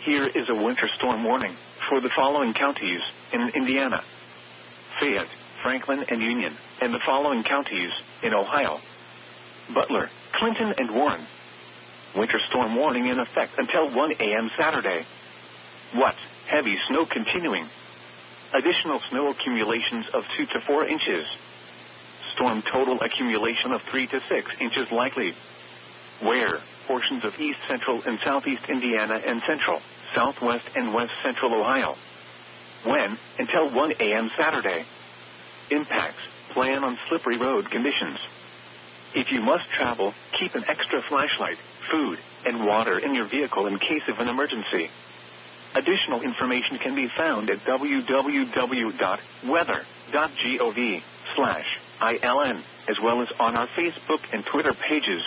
Here is a winter storm warning for the following counties in Indiana: Fayette, Franklin, and Union, and the following counties in Ohio: Butler, Clinton, and Warren. Winter storm warning in effect until 1 a.m. Saturday. What? Heavy snow continuing. Additional snow accumulations of 2 to 4 inches. Storm total accumulation of 3 to 6 inches likely. Where? Portions of east central and southeast Indiana and central, southwest, and west central Ohio. When? Until 1 a.m. Saturday. Impacts. Plan on slippery road conditions. If you must travel, keep an extra flashlight, food, and water in your vehicle in case of an emergency. Additional information can be found at www.weather.gov/ILN, as well as on our Facebook and Twitter pages.